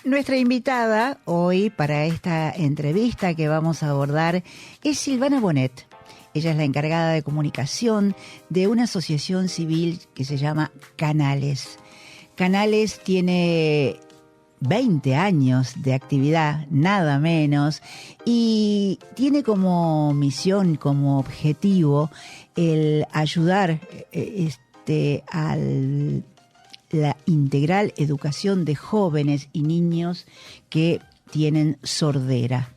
Nuestra invitada hoy para esta entrevista que vamos a abordar es Silvana Bonet. Ella es la encargada de comunicación de una asociación civil que se llama Canales. Canales tiene 20 años de actividad, nada menos, y tiene como misión, como objetivo, el ayudar a la integral educación de jóvenes y niños que tienen sordera.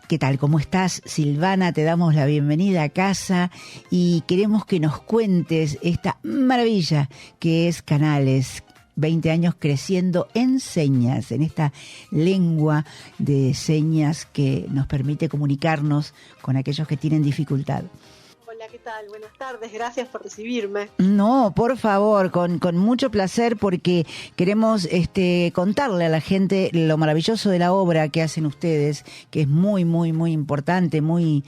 ¿Qué tal? ¿Cómo estás, Silvana? Te damos la bienvenida a casa y queremos que nos cuentes esta maravilla que es Canales. 20 años creciendo en señas, en esta lengua de señas que nos permite comunicarnos con aquellos que tienen dificultad. Hola, ¿qué tal? Buenas tardes, gracias por recibirme. No, por favor, con mucho placer, porque queremos contarle a la gente lo maravilloso de la obra que hacen ustedes, que es muy, muy, muy importante, muy...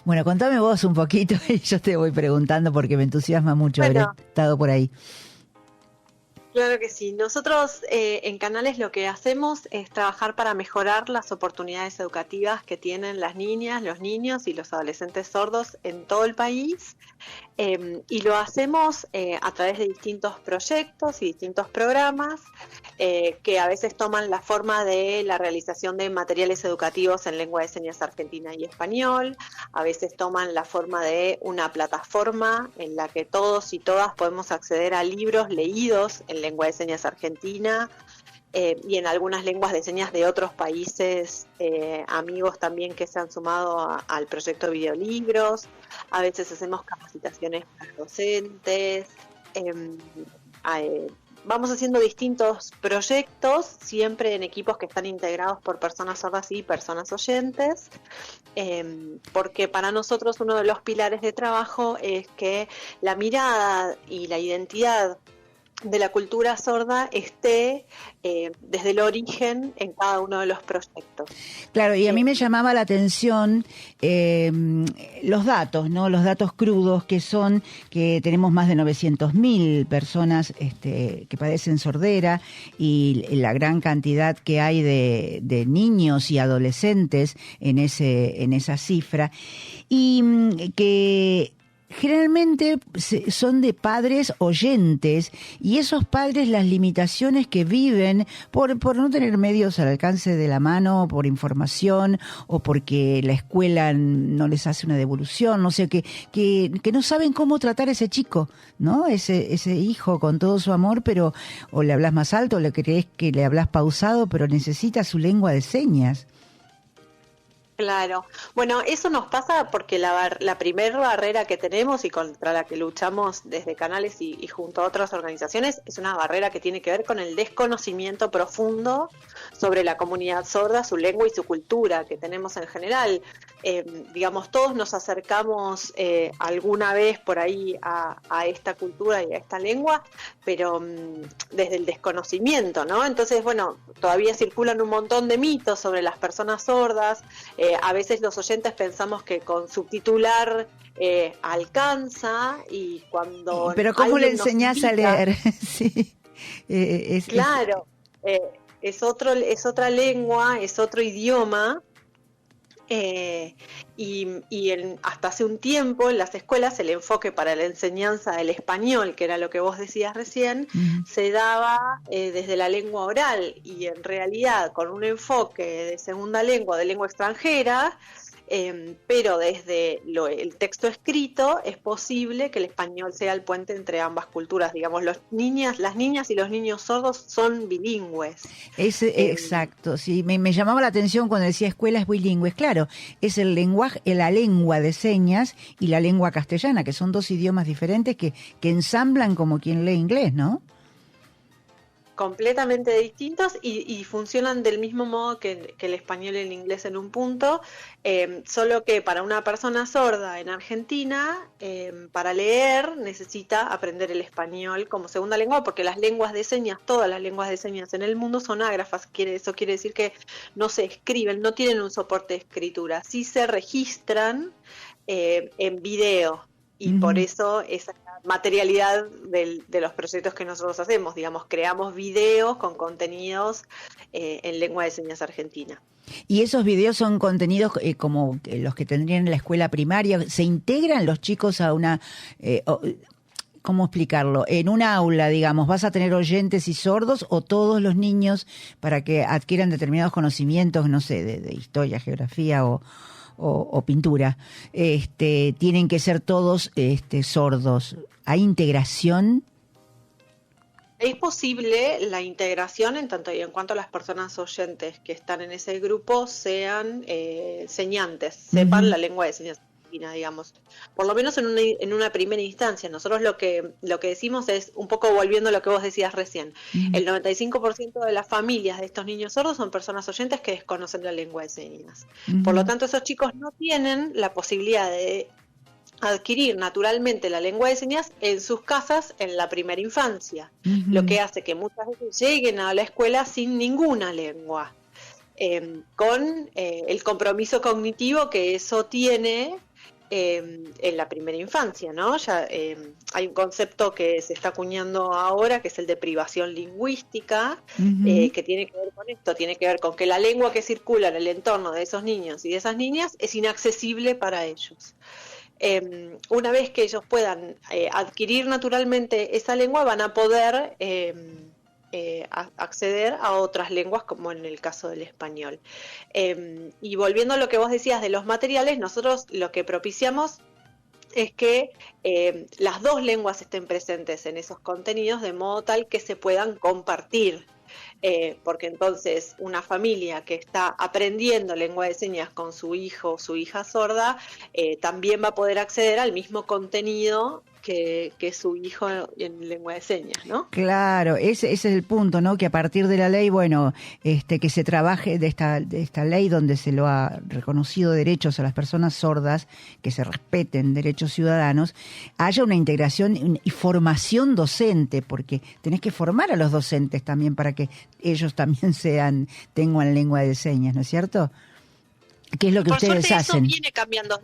Bueno, contame vos un poquito y yo te voy preguntando porque me entusiasma mucho haber estado por ahí. Claro que sí. Nosotros en Canales lo que hacemos es trabajar para mejorar las oportunidades educativas que tienen las niñas, los niños y los adolescentes sordos en todo el país. Y lo hacemos a través de distintos proyectos y distintos programas que a veces toman la forma de la realización de materiales educativos en lengua de señas argentina y español, a veces toman la forma de una plataforma en la que todos y todas podemos acceder a libros leídos en lengua de señas argentina, y en algunas lenguas de señas de otros países, amigos también que se han sumado al proyecto Videolibros. A veces hacemos capacitaciones para docentes, vamos haciendo distintos proyectos, siempre en equipos que están integrados por personas sordas y personas oyentes, porque para nosotros uno de los pilares de trabajo es que la mirada y la identidad de la cultura sorda esté desde el origen en cada uno de los proyectos. Claro, y a mí me llamaba la atención los datos, ¿no? Los datos crudos que son que tenemos más de 900.000 personas que padecen sordera y la gran cantidad que hay de niños y adolescentes en esa cifra, y que generalmente son de padres oyentes, y esos padres, las limitaciones que viven por no tener medios al alcance de la mano, por información o porque la escuela no les hace una devolución, no sé, que no saben cómo tratar a ese chico, ¿no? Ese hijo con todo su amor, pero o le hablas más alto o le crees que le hablas pausado, pero necesita su lengua de señas. Claro. Bueno, eso nos pasa porque la primera barrera que tenemos y contra la que luchamos desde Canales y junto a otras organizaciones es una barrera que tiene que ver con el desconocimiento profundo sobre la comunidad sorda, su lengua y su cultura que tenemos en general. Digamos, todos nos acercamos alguna vez por ahí a esta cultura y a esta lengua, pero desde el desconocimiento, ¿no? Entonces, bueno, todavía circulan un montón de mitos sobre las personas sordas. A veces los oyentes pensamos que con subtitular alcanza, y cuando... Pero ¿cómo le enseñás a leer? Sí. Claro, es otra lengua, es otro idioma. Hasta hace un tiempo en las escuelas el enfoque para la enseñanza del español, que era lo que vos decías recién, se daba desde la lengua oral, y en realidad con un enfoque de segunda lengua, de lengua extranjera, pero desde el texto escrito es posible que el español sea el puente entre ambas culturas. Digamos, las niñas y los niños sordos son bilingües. Exacto, sí, me llamaba la atención cuando decía escuelas bilingües. Claro, es el lenguaje, la lengua de señas y la lengua castellana, que son dos idiomas diferentes que ensamblan como quien lee inglés, ¿no? Completamente distintos y funcionan del mismo modo que el español y el inglés en un punto, solo que para una persona sorda en Argentina, para leer necesita aprender el español como segunda lengua, porque las lenguas de señas, todas las lenguas de señas en el mundo son ágrafas. Eso quiere decir que no se escriben, no tienen un soporte de escritura, sí se registran en video. y por eso esa materialidad de los proyectos que nosotros hacemos, digamos, creamos videos con contenidos en lengua de señas argentina. ¿Y esos videos son contenidos como los que tendrían en la escuela primaria? ¿Se integran los chicos a una... ¿cómo explicarlo? En un aula, digamos, ¿vas a tener oyentes y sordos o todos los niños para que adquieran determinados conocimientos, no sé, de historia, geografía o pintura, tienen que ser todos sordos? ¿Hay integración? Es posible la integración en tanto y en cuanto las personas oyentes que están en ese grupo sean señantes, sepan la lengua de señas argentina, digamos. Por lo menos en una primera instancia. Nosotros lo que decimos es, un poco volviendo a lo que vos decías recién, el 95% de las familias de estos niños sordos son personas oyentes que desconocen la lengua de señas. Por lo tanto, esos chicos no tienen la posibilidad de adquirir naturalmente la lengua de señas en sus casas en la primera infancia, lo que hace que muchas veces lleguen a la escuela sin ninguna lengua, con el compromiso cognitivo que eso tiene en la primera infancia, ¿no? Ya hay un concepto que se está acuñando ahora, que es el de privación lingüística, que tiene que ver con esto, tiene que ver con que la lengua que circula en el entorno de esos niños y de esas niñas es inaccesible para ellos. Una vez que ellos puedan adquirir naturalmente esa lengua, van a poder acceder a otras lenguas, como en el caso del español. Y volviendo a lo que vos decías de los materiales, nosotros lo que propiciamos es que las dos lenguas estén presentes en esos contenidos, de modo tal que se puedan compartir. Porque entonces una familia que está aprendiendo lengua de señas con su hijo o su hija sorda también va a poder acceder al mismo contenido que su hijo en lengua de señas, ¿no? Claro, ese es el punto, ¿no? Que a partir de la ley, bueno, que se trabaje de esta ley donde se lo ha reconocido derechos a las personas sordas, que se respeten derechos ciudadanos, haya una integración y formación docente, porque tenés que formar a los docentes también para que ellos también tengan lengua de señas, ¿no es cierto? ¿Qué es lo que ustedes hacen? Eso viene cambiando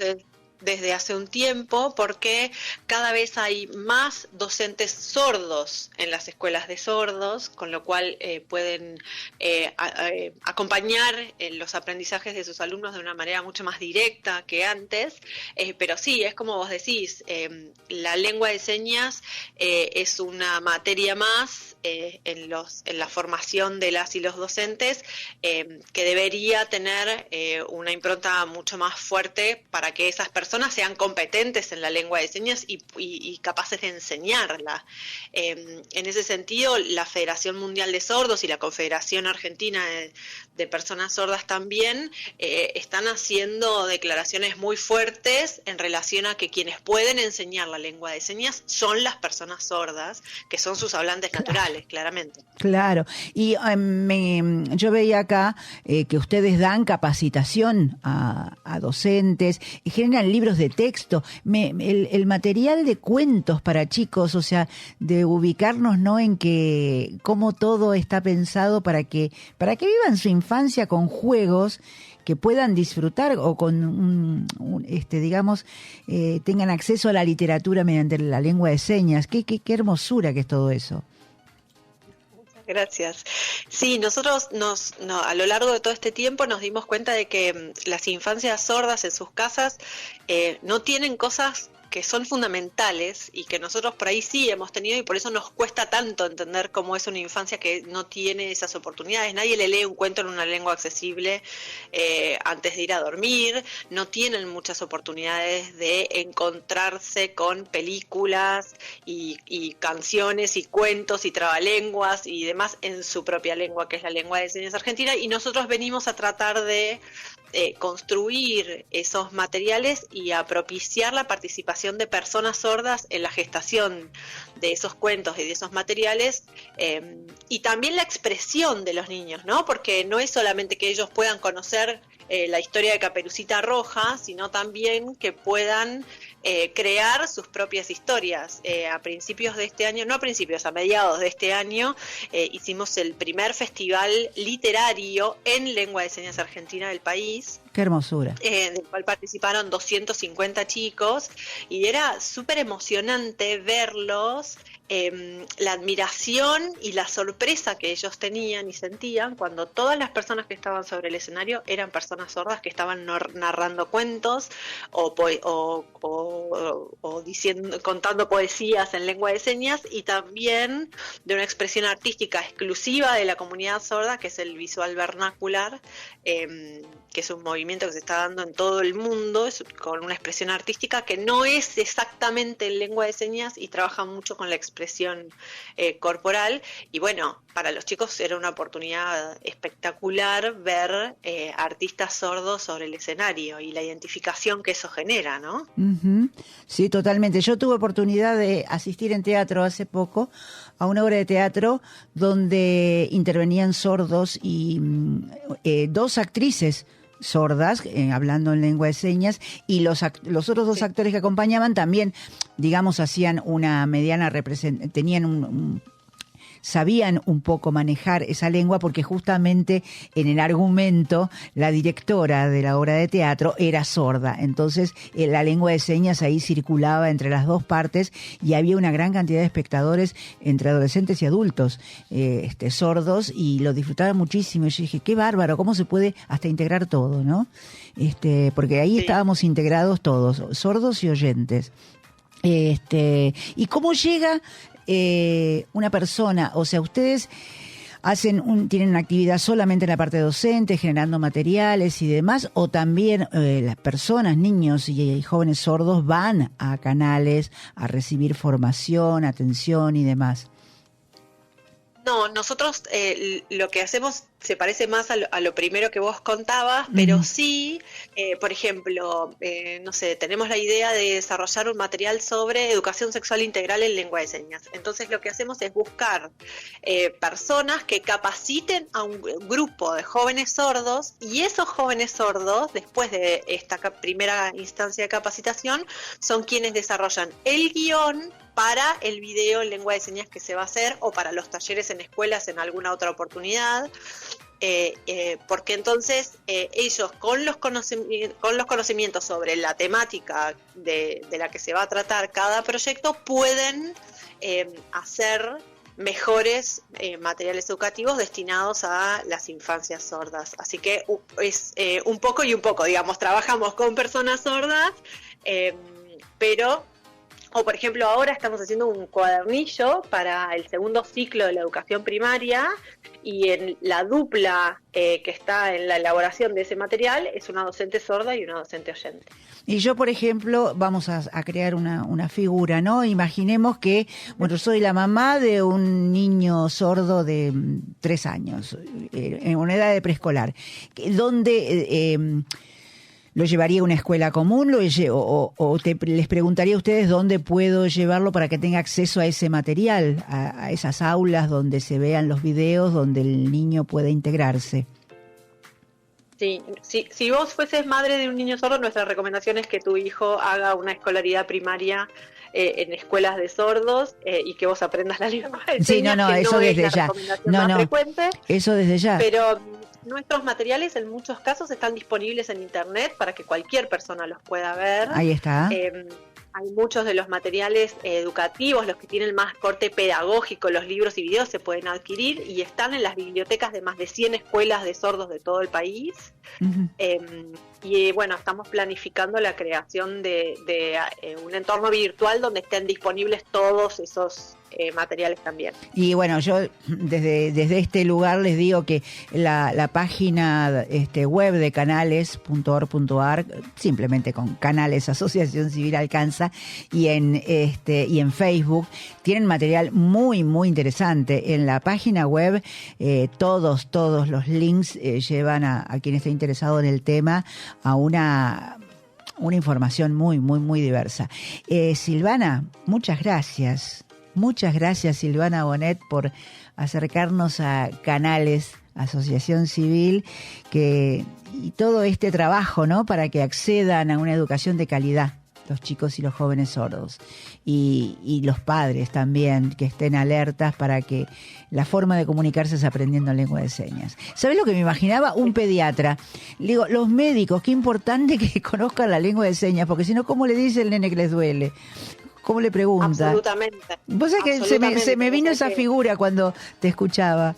desde hace un tiempo, porque cada vez hay más docentes sordos en las escuelas de sordos, con lo cual pueden acompañar los aprendizajes de sus alumnos de una manera mucho más directa que antes, pero sí, es como vos decís, la lengua de señas es una materia más en la formación de las y los docentes, que debería tener una impronta mucho más fuerte para que esas personas sean competentes en la lengua de señas y capaces de enseñarla. En ese sentido, la Federación Mundial de Sordos y la Confederación Argentina de Personas Sordas también están haciendo declaraciones muy fuertes en relación a que quienes pueden enseñar la lengua de señas son las personas sordas, que son sus hablantes naturales, claramente. Claro, y yo veía acá que ustedes dan capacitación a docentes y generan libros de texto, el material de cuentos para chicos, o sea, de ubicarnos, ¿no?, en que cómo todo está pensado para que vivan su infancia con juegos que puedan disfrutar o con tengan acceso a la literatura mediante la lengua de señas. Qué hermosura que es todo eso. Gracias. Sí, nosotros a lo largo de todo este tiempo nos dimos cuenta de que las infancias sordas en sus casas no tienen cosas que son fundamentales y que nosotros por ahí sí hemos tenido, y por eso nos cuesta tanto entender cómo es una infancia que no tiene esas oportunidades. Nadie le lee un cuento en una lengua accesible antes de ir a dormir, no tienen muchas oportunidades de encontrarse con películas y canciones y cuentos y trabalenguas y demás en su propia lengua, que es la lengua de señas argentina, y nosotros venimos a tratar de construir esos materiales y a propiciar la participación de personas sordas en la gestación de esos cuentos y de esos materiales, y también la expresión de los niños, ¿no? Porque no es solamente que ellos puedan conocer la historia de Caperucita Roja, sino también que puedan crear sus propias historias. A principios de este año, no a principios, a mediados de este año, hicimos el primer festival literario en lengua de señas argentina del país. ¡Qué hermosura! Del cual participaron 250 chicos y era súper emocionante verlos, la admiración y la sorpresa que ellos tenían y sentían cuando todas las personas que estaban sobre el escenario eran personas sordas que estaban narrando cuentos o contando poesías en lengua de señas, y también de una expresión artística exclusiva de la comunidad sorda, que es el visual vernacular, que es un movimiento que se está dando en todo el mundo, con una expresión artística que no es exactamente en lengua de señas y trabaja mucho con la expresión corporal. Y bueno, para los chicos era una oportunidad espectacular ver artistas sordos sobre el escenario y la identificación que eso genera, ¿no? Uh-huh. Sí, totalmente. Yo tuve oportunidad de asistir en teatro hace poco a una obra de teatro donde intervenían sordos y dos actrices sordas, hablando en lengua de señas, y los otros dos actores que acompañaban también, digamos, hacían una mediana representación, tenían sabían un poco manejar esa lengua, porque justamente en el argumento la directora de la obra de teatro era sorda, entonces la lengua de señas ahí circulaba entre las dos partes y había una gran cantidad de espectadores entre adolescentes y adultos sordos, y lo disfrutaban muchísimo. Y yo dije, qué bárbaro, cómo se puede hasta integrar todo, ¿no? Porque ahí estábamos integrados todos, sordos y oyentes. ¿Y cómo llega una persona? O sea, ustedes tienen una actividad solamente en la parte docente, generando materiales y demás, o también las personas, niños y jóvenes sordos van a Canales a recibir formación, atención y demás. No, nosotros lo que hacemos se parece más a lo primero que vos contabas, pero sí, por ejemplo, no sé, tenemos la idea de desarrollar un material sobre educación sexual integral en lengua de señas. Entonces lo que hacemos es buscar personas que capaciten a un grupo de jóvenes sordos, y esos jóvenes sordos, después de esta primera instancia de capacitación, son quienes desarrollan el guión para el video en lengua de señas que se va a hacer, o para los talleres en escuelas en alguna otra oportunidad, porque entonces ellos con los conocimientos sobre la temática de la que se va a tratar cada proyecto pueden hacer mejores materiales educativos destinados a las infancias sordas. Así que es un poco y un poco, digamos, trabajamos con personas sordas, pero... O, por ejemplo, ahora estamos haciendo un cuadernillo para el segundo ciclo de la educación primaria, y en la dupla que está en la elaboración de ese material es una docente sorda y una docente oyente. Y yo, por ejemplo, vamos a crear una figura, ¿no? Imaginemos que, bueno, soy la mamá de un niño sordo de 3 años, en una edad de preescolar, donde... ¿Lo llevaría a una escuela común les preguntaría a ustedes dónde puedo llevarlo para que tenga acceso a ese material, a esas aulas donde se vean los videos, donde el niño pueda integrarse? Sí, si vos fueses madre de un niño sordo, nuestra recomendación es que tu hijo haga una escolaridad primaria en escuelas de sordos, y que vos aprendas la lengua de señas. Sí, no, eso desde ya. Frecuente, eso desde ya. Pero nuestros materiales en muchos casos están disponibles en internet para que cualquier persona los pueda ver. Ahí está. Hay muchos de los materiales educativos, los que tienen más corte pedagógico, los libros y videos se pueden adquirir y están en las bibliotecas de más de 100 escuelas de sordos de todo el país. Uh-huh. Y bueno, estamos planificando la creación de un entorno virtual donde estén disponibles todos esos materiales también. Y bueno, yo desde este lugar les digo que la página web de canales.org.ar, simplemente con Canales Asociación Civil alcanza, y en Facebook tienen material muy, muy interesante. En la página web todos los links llevan a quien esté interesado en el tema a una información muy, muy, muy diversa. Silvana, muchas gracias. Muchas gracias, Silvana Bonet, por acercarnos a Canales, Asociación Civil, y todo este trabajo, ¿no?, para que accedan a una educación de calidad. los chicos y los jóvenes sordos. Y los padres también, que estén alertas para que la forma de comunicarse es aprendiendo lengua de señas. ¿Sabés lo que me imaginaba? Un pediatra. Digo, los médicos, qué importante que conozcan la lengua de señas, porque si no, ¿cómo le dice el nene que les duele? ¿Cómo le pregunta? Absolutamente. Vos sabés que se me vino esa figura cuando te escuchaba.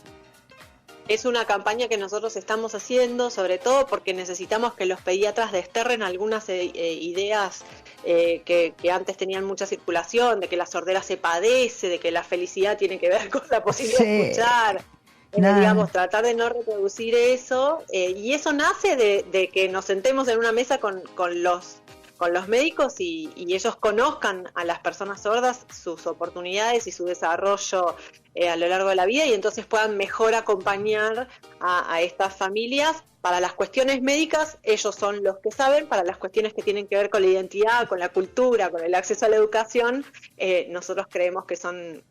Es una campaña que nosotros estamos haciendo, sobre todo porque necesitamos que los pediatras desterren algunas ideas que antes tenían mucha circulación, de que la sordera se padece, de que la felicidad tiene que ver con la posibilidad de escuchar. Digamos, tratar de no reproducir eso. Y eso nace de que nos sentemos en una mesa con los médicos y ellos conozcan a las personas sordas, sus oportunidades y su desarrollo a lo largo de la vida, y entonces puedan mejor acompañar a estas familias. Para las cuestiones médicas, ellos son los que saben. Para las cuestiones que tienen que ver con la identidad, con la cultura, con el acceso a la educación, nosotros creemos que son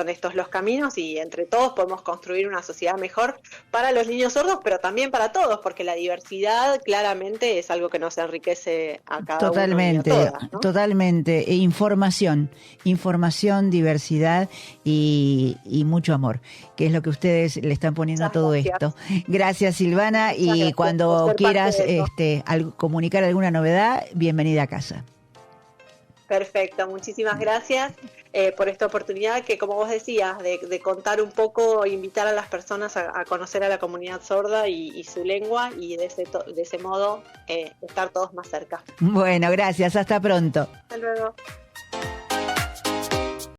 estos los caminos, y entre todos podemos construir una sociedad mejor para los niños sordos, pero también para todos, porque la diversidad claramente es algo que nos enriquece a cada uno y a todas, ¿no? Totalmente. Información, diversidad y mucho amor, que es lo que ustedes le están poniendo a todo esto. Gracias, Silvana, y cuando quieras comunicar alguna novedad, bienvenida a casa. Perfecto, muchísimas gracias por esta oportunidad que, como vos decías, de contar un poco, invitar a las personas a conocer a la comunidad sorda y su lengua, y de ese modo estar todos más cerca. Bueno, gracias, hasta pronto. Hasta luego.